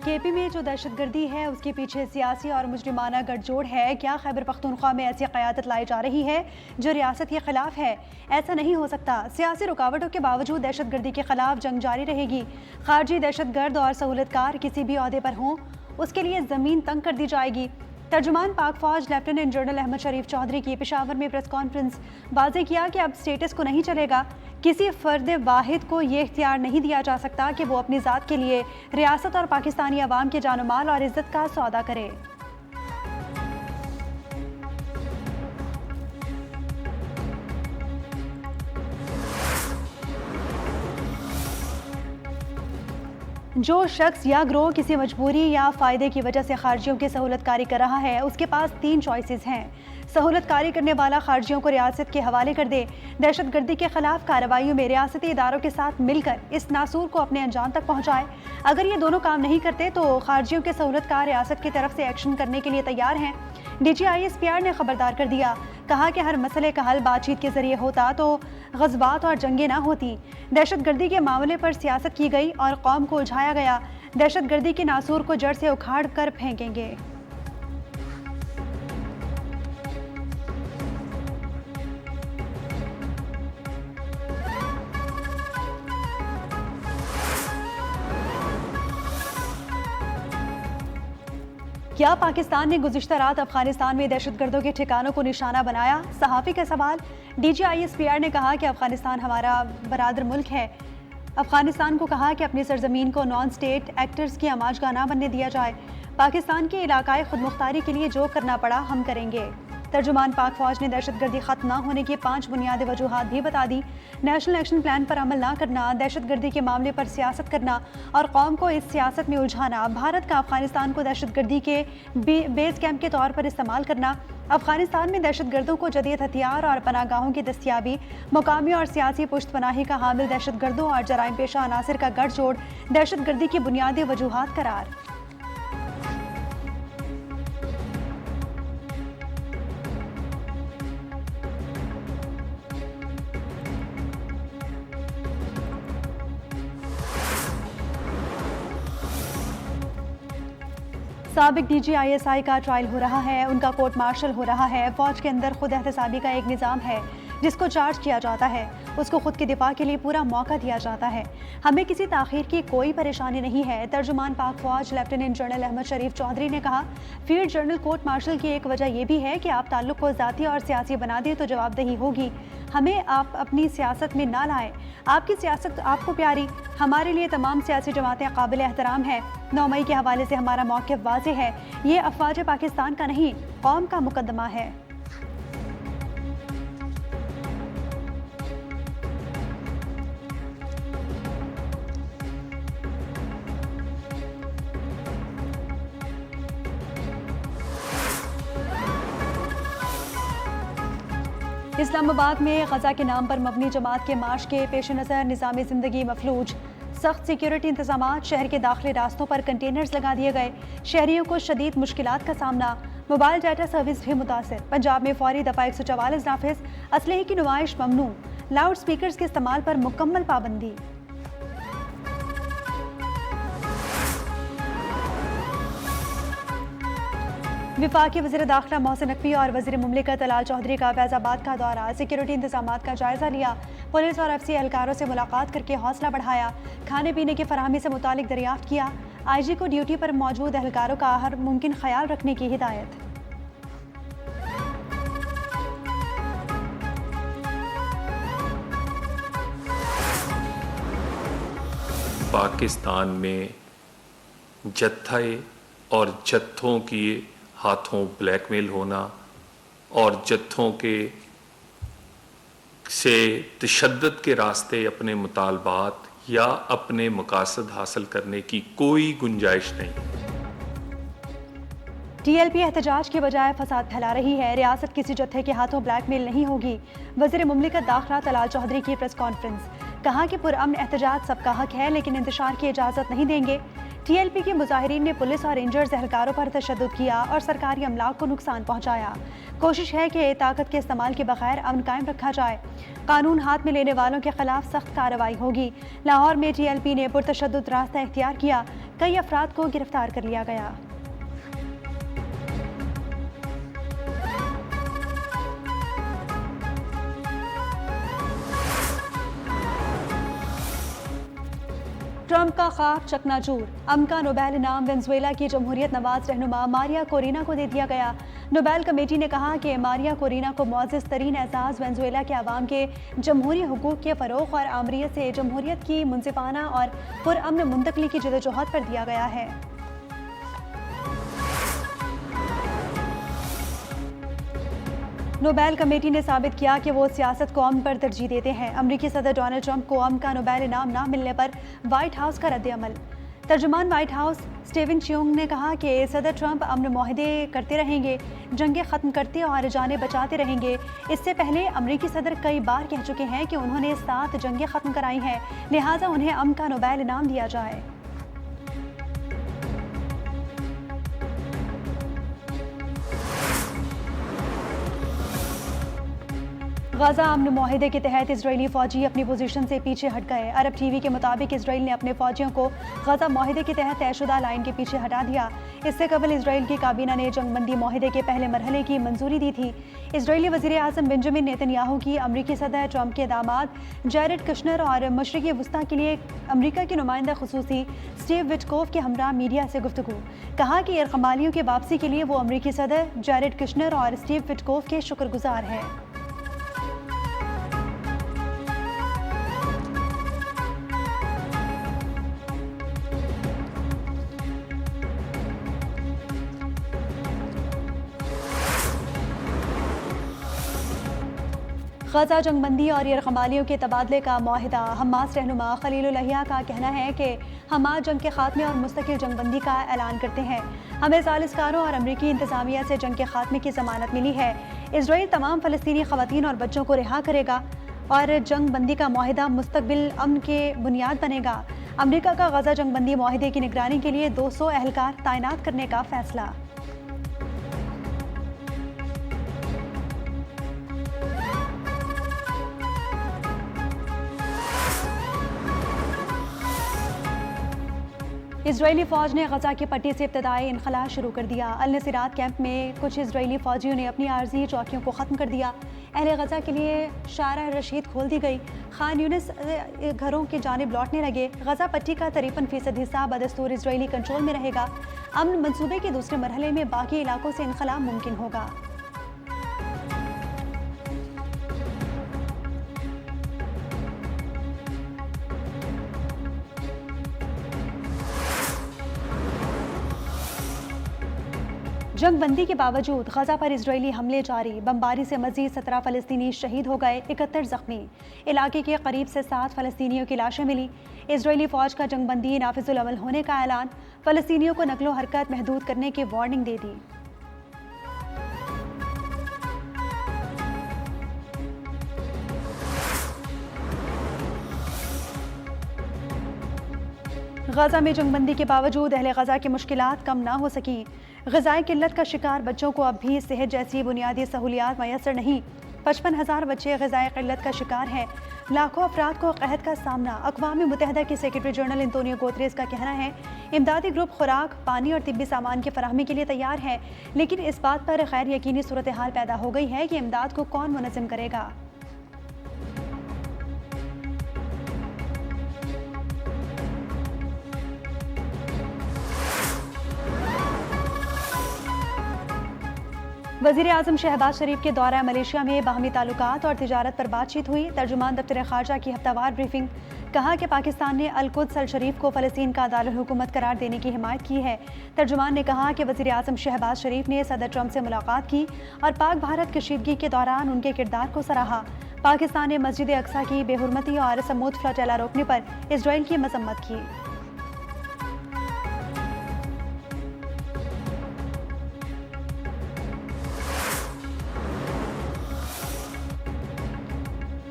KP में जो दहशतगर्दी है उसके पीछे सियासी और मुजरिमाना गठजोड़ है। क्या खैबर पख्तूनख्वा में ऐसी क़यादत लाई जा रही है जो रियासत के खिलाफ है? ऐसा नहीं हो सकता। सियासी रुकावटों के बावजूद दहशतगर्दी के खिलाफ जंग जारी रहेगी। खारजी दहशतगर्द और सहूलतकार किसी भी ओहदे पर हों, उसके लिए ज़मीन तंग कर दी जाएगी। तर्जुमान पाक फौज लेफ्टिनेंट जनरल अहमद शरीफ चौधरी की पेशावर में प्रेस कॉन्फ्रेंस वाज़ेह किया कि अब स्टेटस को नहीं चलेगा। किसी फ़र्द वाहिद को ये इख्तियार नहीं दिया जा सकता कि वो अपनी ज़ात के लिए रियासत और पाकिस्तानी अवाम के जानो माल और इज़्ज़त का सौदा करे। जो शख्स या ग्रोह किसी मजबूरी या फ़ायदे की वजह से खारजियों की सहूलतकारी कर रहा है, उसके पास 3 चॉइसेस हैं। सहूलतकारी करने वाला खारजियों को रियासत के हवाले कर दे। दहशतगर्दी के खिलाफ कार्रवाइयों में रियासती इदारों के साथ मिलकर इस नासूर को अपने अंजाम तक पहुँचाए। अगर ये दोनों काम नहीं करते तो खारजियों के सहूलतकार रियासत की तरफ से एक्शन करने के लिए तैयार हैं। DGISPR ने खबरदार कर दिया, कहा कि हर मसले का हल बातचीत के जरिए होता तो गज़बात और जंगें ना होती। दहशतगर्दी के मामले पर सियासत की गई और कौम को उलझाया गया। दहशतगर्दी के नासूर को जड़ से उखाड़ कर फेंकेंगे। क्या पाकिस्तान ने गुज़िश्ता रात अफगानिस्तान में दहशतगर्दों के ठिकानों को निशाना बनाया? सहाफ़ी का सवाल। DGISPR ने कहा कि अफगानिस्तान हमारा बरादर मुल्क है। अफगानिस्तान को कहा कि अपनी सरजमीन को नॉन स्टेट एक्टर्स की आमाजगाह ना बनने दिया जाए। पाकिस्तान के इलाकाई खुदमुख्तारी के लिए जो करना पड़ा हम करेंगे। तर्जुमान पाक फौज ने दहशतगर्दी खत्म न होने की 5 बुनियादी वजूहात भी बता दी। नेशनल एक्शन प्लान पर अमल ना करना, दहशतगर्दी के मामले पर सियासत करना और कौम को इस सियासत में उलझाना, भारत का अफगानिस्तान को दहशतगर्दी के बेस कैंप के तौर पर इस्तेमाल करना, अफगानिस्तान में दहशतगर्दों को जदीद हथियार और पनागाहों की दस्तियाबी, मुकामी और सियासी पुश्तपनाही का हामिल दहशतगर्दों और जराइम पेशा अनासिर का गठजोड़ दहशतगर्दी की बुनियादी वजूहात करार। साबिक DGISI का ट्रायल हो रहा है, उनका कोर्ट मार्शल हो रहा है। फौज के अंदर खुद एहतसाबी का एक निज़ाम है। जिसको चार्ज किया जाता है उसको खुद के दिफा के लिए पूरा मौका दिया जाता है। हमें किसी ताख़ीर की कोई परेशानी नहीं है। तर्जुमान पाक फौज लेफ्टिनेंट जनरल अहमद शरीफ चौधरी ने कहा, फील्ड जर्नल कोर्ट मार्शल की एक वजह यह भी है कि आप ताल्लुक़ को ज़ाती और सियासी बना दें तो जवाबदेही होगी। हमें आप अपनी सियासत में ना लाएं। आपकी सियासत आपको प्यारी, हमारे लिए तमाम सियासी जमातें काबिल एहतराम हैं। 9 मई के हवाले से हमारा मौक़िफ़ वाज़ेह है, ये अफ़वाज पाकिस्तान का नहीं, कौम का मुकदमा है। इस्लामाबाद में ग़ज़ा के नाम पर मबनी जमात के मार्च के पेश नज़र निज़ामी ज़िंदगी मफलूज। सख्त सिक्योरिटी इंतजाम, शहर के दाखिली रास्तों पर कंटेनर्स लगा दिए गए। शहरियों को शदीद मुश्किलात का सामना। मोबाइल डाटा सर्विस भी मुतासर। पंजाब में फौरी दफ़ा 144 नाफिज, असलहे की नुमाइश ममनू। लाउड स्पीकर्स के इस्तेमाल पर मुकम्मल पाबंदी। विफाकी वज़ीर दाखिला मोहसिन नकवी और वज़ीर मुमलिकत तलाल चौधरी का फैज़ाबाद का दौरा। सिक्योरिटी इंतजामात का जायज़ा लिया। पुलिस और FC एहलकारों से मुलाकात करके हौसला बढ़ाया। खाने पीने की फराहमी से मुतालिक दरियाफ्त किया। IG को ड्यूटी पर मौजूद एहलकारों का हर मुमकिन ख्याल रखने की हिदायत। पाकिस्तान में जत्थे और जत्थों की हाथों ब्लैकमेल होना और जत्थों के से तशद्दुद के रास्ते अपने मुतालबात या अपने मकासद हासिल करने की कोई गुंजाइश नहीं। TLP एहतजाज के बजाय फसाद फैला रही है। रियासत किसी जत्थे के हाथों ब्लैकमेल नहीं होगी। वज़ीर मुमलिकत दाखिला तलाल चौधरी की प्रेस कॉन्फ्रेंस। कहा कि पुरअमन एहतजाज सबका हक है लेकिन इंतशार की इजाज़त नहीं देंगे। TLP के मुजाहिरीन ने पुलिस और रेंजर्स एहलकारों पर तशद्दुद किया और सरकारी अमलाक को नुकसान पहुंचाया। कोशिश है कि ताकत के इस्तेमाल के बगैर अमन कायम रखा जाए। कानून हाथ में लेने वालों के खिलाफ सख्त कार्रवाई होगी। लाहौर में TLP ने पुरतशद्दुद रास्ता इख्तियार किया, कई अफराद को गिरफ्तार कर लिया गया। ट्रंप का ख्वाब चकनाचूर। अमन का नोबेल इनाम वेनेजुएला की जमहूरियत नवाज रहनुमा मारिया कोरिना को दे दिया गया। नोबेल कमेटी ने कहा कि मारिया कोरिना को मुअज़्ज़ज़ तरीन एजाज़ वेनेजुएला के अवाम के जमहूरी हुकूक के फ़रोग़ और आमरीत से जमहूरियत की मुनसिफ़ाना और पुरअमन मुंतकली की जदोजहद पर दिया गया है। नोबेल कमेटी ने साबित किया कि वो सियासत को अमन पर तरजीह देते हैं। अमरीकी सदर डोनाल्ड ट्रंप को अमन का नोबेल इनाम न मिलने पर व्हाइट हाउस का रद्द-ए-अमल। तर्जुमान व्हाइट हाउस स्टीवन चियोंग ने कहा कि सदर ट्रंप अमन मुआहदे करते रहेंगे, जंगें ख़त्म करते और जानें बचाते रहेंगे। इससे पहले अमरीकी सदर कई बार कह चुके हैं कि उन्होंने 7 जंगें ख़त्म कराई हैं, लिहाजा उन्हें अमन का नोबेल इनाम दिया जाए। गाजा अमन मुआहिदे के तहत इजरायली फौजी अपनी पोजीशन से पीछे हट गए। अरब टीवी के मुताबिक इसराइल ने अपने फौजियों को गाजा मुआहिदे के तहत तयशुदा लाइन के पीछे हटा दिया। इससे कबल इसराइल की काबीना ने जंगबंदी मुआहिदे के पहले मरहले की मंजूरी दी थी। इसराइली वज़ीर आज़म बेंजामिन नेतन्याहू की अमरीकी सदर ट्रंप के दामाद जैरेड कुशनर और मशरिकी वस्ता के लिए अमरीका के नुमाइंदा खुसूसी स्टीव विटकोफ के हमरा मीडिया से गुफ्तगू। कहा कि यरगमालियों की वापसी के लिए वो अमरीकी सदर जैरेड कुशनर और स्टीव विटकोफ के शुक्रगुजार हैं। गजा जंगबंदी और यरगमालियों के तबादले का मुआहिदा। हमास रहनुमा खलीलुल अहिया का कहना है कि हमास जंग के खात्मे और मुस्तकिल जंगबंदी का ऐलान करते हैं। हमें सालिसकारों और अमरीकी इंतजामिया से जंग के खात्मे की जमानत मिली है। इसराइल तमाम फ़लस्तीनी ख़वातीन और बच्चों को रिहा करेगा और जंगबंदी का मुआहिदा मुस्तक़बिल अमन के बुनियाद बनेगा। अमरीका का गजा जंगबंदी मुआहिदे की निगरानी के लिए 200 एहलकार तैनात करने का फैसला। इजरायली फ़ौज ने गजा की पट्टी से इब्तदाई इनखला शुरू कर दिया। अल नसीरात कैंप में कुछ इजरायली फ़ौजियों ने अपनी आर्जी चौकियों को ख़त्म कर दिया। अहले गजा के लिए शारा रशीद खोल दी गई। खान यूनिस घरों की जानिब लौटने लगे। गजा पट्टी का 53% हिस्सा बदस्तूर इजरायली कंट्रोल में रहेगा। अमन मंसूबे के दूसरे मरहले में बाकी इलाकों से इनखला मुमकिन होगा। जंगबंदी के बावजूद गजा पर इजरायली हमले जारी। बमबारी से मजीद 17 फ़लस्तीनी शहीद हो गए, 71 जख्मी। इलाके के करीब से 7 फ़लस्तीनियों की लाशें मिली। इजरायली फ़ौज का जंगबंदी नाफिजुल अमल होने का ऐलान। फ़लस्तीनियों को नकलो हरकत महदूद करने की वार्निंग दे दी। गजा में जंगबंदी के बावजूद अहले गजा की मुश्किलात कम ना हो सकी। ग़िज़ाई किल्लत का शिकार बच्चों को अब भी सेहत जैसी बुनियादी सहूलियात मैसर नहीं। 55,000 बच्चे ग़िज़ाई किल्लत का शिकार हैं। लाखों अफराद को क़हत का सामना। अक़वाम मुत्तहिदा के सेक्रेटरी जनरल एंटोनियो गुतेरेस का कहना है इमदादी ग्रुप खुराक, पानी और तिब्बी सामान की फराहमी के लिए तैयार है, लेकिन इस बात पर गैर यकीनी सूरत हाल पैदा हो गई है कि इमदाद को कौन मुनज़्ज़म करेगा। वज़ीर आज़म शहबाज शरीफ के दौरा मलेशिया में बाहमी ताल्लुकात और तिजारत पर बातचीत हुई। तर्जुमान दफ्तर ख़ारजा की हफ्तावार ब्रीफिंग। कहा कि पाकिस्तान ने अल-कुद्स अल शरीफ को फ़लस्तीन का दारुल हुकूमत करार देने की हिमायत की है। तर्जुमान ने कहा कि वज़ीर आज़म शहबाज शरीफ ने सदर ट्रंप से मुलाकात की और पाक भारत कशीदगी के दौरान उनके किरदार को सराहा। पाकिस्तान ने मस्जिद अक्सा की बेहुरमती और समूद फ्लटेला रोकने पर इसराइल की मजम्मत की।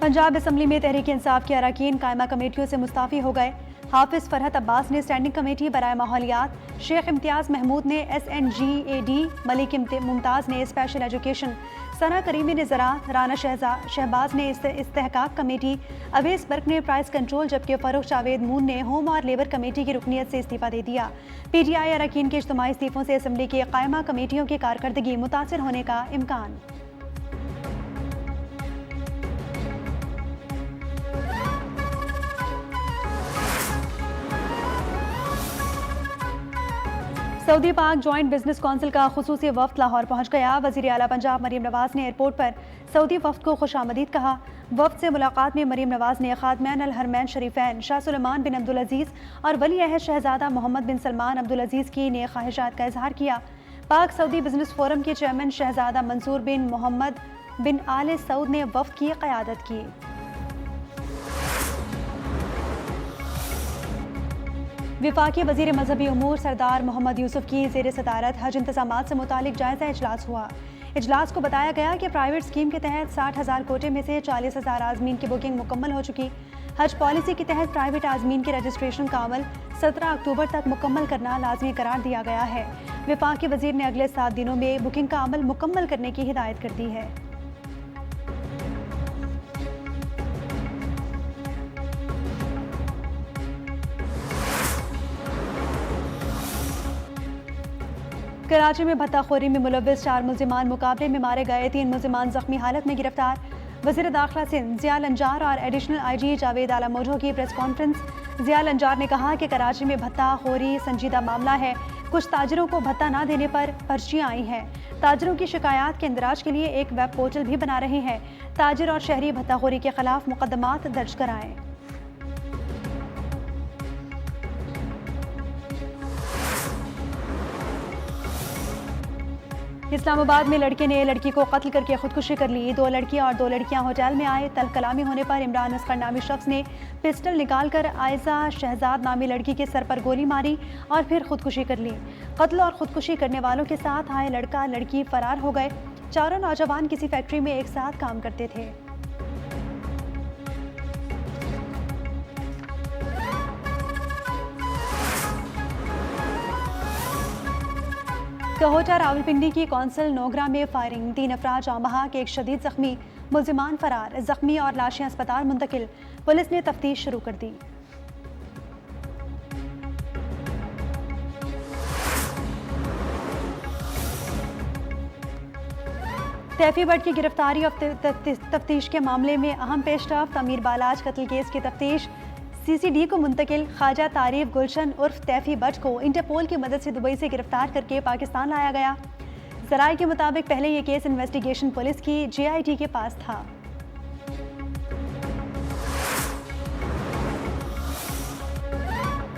पंजाब असम्बली में तहरीक इंसाफ के अरकान कायमा कमेटियों से मुस्ताफ़ी हो गए। हाफिज फरहत अब्बास ने स्टैंडिंग कमेटी बराए माहौलियात, शेख इम्तियाज़ महमूद ने SNGAD, मलिक मुमताज़ ने स्पेशल एजुकेशन, सना करीमी ने ज़राअत, राना शहबाज ने इस्तेहकाक कमेटी, अवेस बर्क ने प्राइस कंट्रोल, जबकि फ़ारूक जावेद मून ने होम और लेबर कमेटी की रुकनीत से इस्तीफ़ा दे दिया। PTI अरकान के इज्तिमाई इस्तीफ़ों से असम्बली की कायमा कमेटियों की कारकर्दगी मुतासिर होने का इम्कान। सऊदी पाक जॉइंट बिजनेस कौंसिल का खुसूसी वफ्द लाहौर पहुंच गया। वज़ीर आला पंजाब मरीम नवाज़ ने एयरपोर्ट पर सऊदी वफ्द को खुशामदीद कहा। वफ्द से मुलाकात में मरीम नवाज़ ने खादमैन अल हरमैन शरीफैन शाह सुलेमान बिन अब्दुल अजीज़ और वली अहद शहजादा मोहम्मद बिन सलमान अब्दुल अजीज़ की नेक ख्वाहिशात का इजहार किया। पाक सऊदी बिजनेस फोरम के चेयरमैन शहजादा मंसूर बिन मोहम्मद बिन आले सऊद ने वफ्द की क़यादत की। विफाकी वज़ीर मजहबी उमूर सरदार मोहम्मद यूसुफ की ज़ेर सदारत हज इंतज़ामात से मुतालिक जायज़ा इजलास हुआ। इजलास को बताया गया कि प्राइवेट स्कीम के तहत 60,000 कोटे में से 40,000 आज़मीन की बुकिंग मुकम्मल हो चुकी। हज पॉलिसी के तहत प्राइवेट आज़मीन के रजिस्ट्रेशन का अमल 17 अक्टूबर तक मुकम्मल करना लाजमी करार दिया गया है। विफाकी वज़ीर ने अगले 7 दिनों में बुकिंग का अमल मुकम्मल करने की हिदायत कर दी है। कराची में भत्ताखोरी में मुलव्विस 4 मुल्जिमान मुकाबले में मारे गए, 3 मुल्जिमान जख्मी हालत में गिरफ्तार। वज़ीर दाखिला सिंध ज़िया लंजार और एडिशनल IG जावेद आला मोजो की प्रेस कॉन्फ्रेंस। ज़िया लंजार ने कहा कि कराची में भत्ताखोरी संजीदा मामला है। कुछ ताजरों को भत्ता ना देने पर पर्चियाँ आई हैं। ताजरों की शिकायत के इंदराज के लिए एक वेब पोर्टल भी बना रहे हैं। ताजिर और शहरी भत्ताखोरी के खिलाफ मुकदमात दर्ज कराएं। इस्लामाबाद में लड़के ने लड़की को कत्ल करके खुदकुशी कर ली। 2 लड़कियां और 2 लड़कियां होटल में आए। तल्ख कलामी होने पर इमरान असगर नामी शख्स ने पिस्टल निकालकर आयजा शहजाद नामी लड़की के सर पर गोली मारी और फिर खुदकुशी कर ली। कत्ल और खुदकुशी करने वालों के साथ आए लड़का लड़की फरार हो गए। चारों नौजवान किसी फैक्ट्री में एक साथ काम करते थे। कहोटा रावलपिंडी की कौंसल नोगरा में फायरिंग, 3 अफराद जाँ बहक, 1 शदीद जख्मी, मुल्जिमान फरार। जख्मी और लाशें अस्पताल मुंतकिल। पुलिस ने तफ्तीश शुरू कर दी। तैफी भट्ट की गिरफ्तारी और तफ्तीश के मामले में अहम पेशरफ्त। अमीर बालाज कत्ल केस की तफ्तीश CCD को मुंतकिल। ख्वाजा तारीफ गुलशन उर्फ तैफी भट्ट को इंटरपोल की मदद से दुबई से गिरफ्तार करके पाकिस्तान लाया गया। ज़राए के मुताबिक पहले ये केस इन्वेस्टिगेशन पुलिस की JIT के पास था।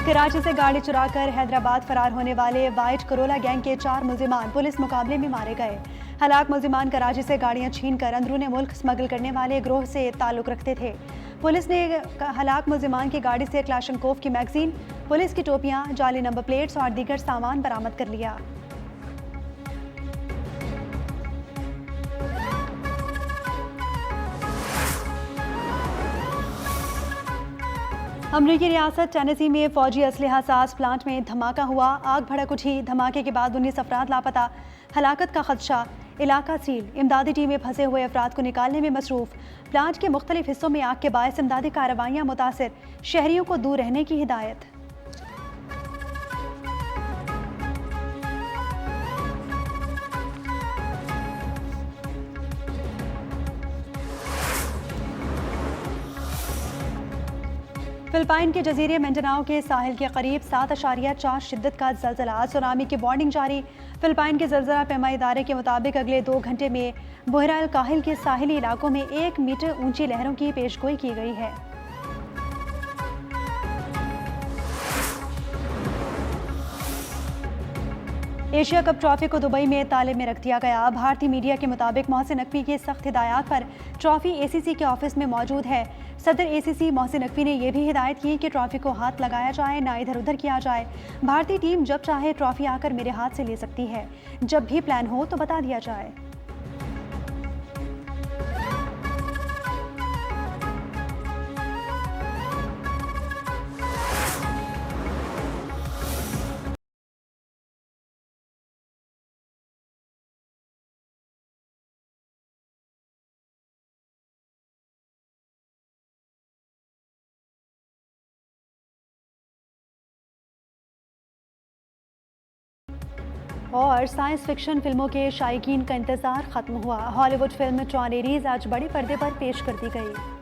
कराची से गाड़ी चुराकर हैदराबाद फरार होने वाले वाइट करोला गैंग के 4 मुल्जिमान पुलिस मुकाबले में मारे गए। हलाक मुल्जिमान कराची से गाड़ियां छीनकर अंदरूनी मुल्क स्मगल करने वाले ग्रोह से ताल्लुक़ रखते थे। पुलिस ने हलाक मुल्जिमान की गाड़ी से क्लाशनकोफ की मैगजीन, पुलिस की टोपियां, जाली नंबर प्लेट्स और दीगर सामान बरामद कर लिया। अमरीकी रियासत टेनेसी में फौजी असलहा साज प्लांट में धमाका हुआ। आग भड़क उठी। धमाके के बाद 19 अफराद लापता। हलाकत का खदशा। इलाका सील। इमदादी टीमें फंसे हुए अफराद को निकालने में मसरूफ। प्लांट के मुख्तलिफ हिस्सों में आग के बायस इमदादी कार्रवाइयाँ मुतासिर। शहरियों को दूर रहने की हिदायत। फिलिपाइन के जजीरे मिंडानाओ के साहिल के करीब 7.4 शिद्दत का ज़लज़ला। सुनामी की वार्निंग जारी। फिलिपाइन के ज़लज़ला पैमा इदारे के मुताबिक अगले 2 घंटे में बुहरा अल काहिल के साहिली इलाकों में 1 मीटर ऊंची लहरों की पेशगोई की गई है। एशिया कप ट्रॉफी को दुबई में ताले में रख दिया गया। भारतीय मीडिया के मुताबिक मोहसिन नकवी की सख्त हिदायत पर ट्रॉफी ACC के ऑफिस में मौजूद है। सदर ACC मोहसिन नकवी ने यह भी हिदायत की कि ट्रॉफी को हाथ लगाया जाए, ना इधर उधर किया जाए। भारतीय टीम जब चाहे ट्रॉफी आकर मेरे हाथ से ले सकती है। जब भी प्लान हो तो बता दिया जाए। और साइंस फिक्शन फिल्मों के शायकीन का इंतज़ार ख़त्म हुआ। हॉलीवुड फिल्म टॉर्नेडोज़ आज बड़े पर्दे पर पेश कर दी गई।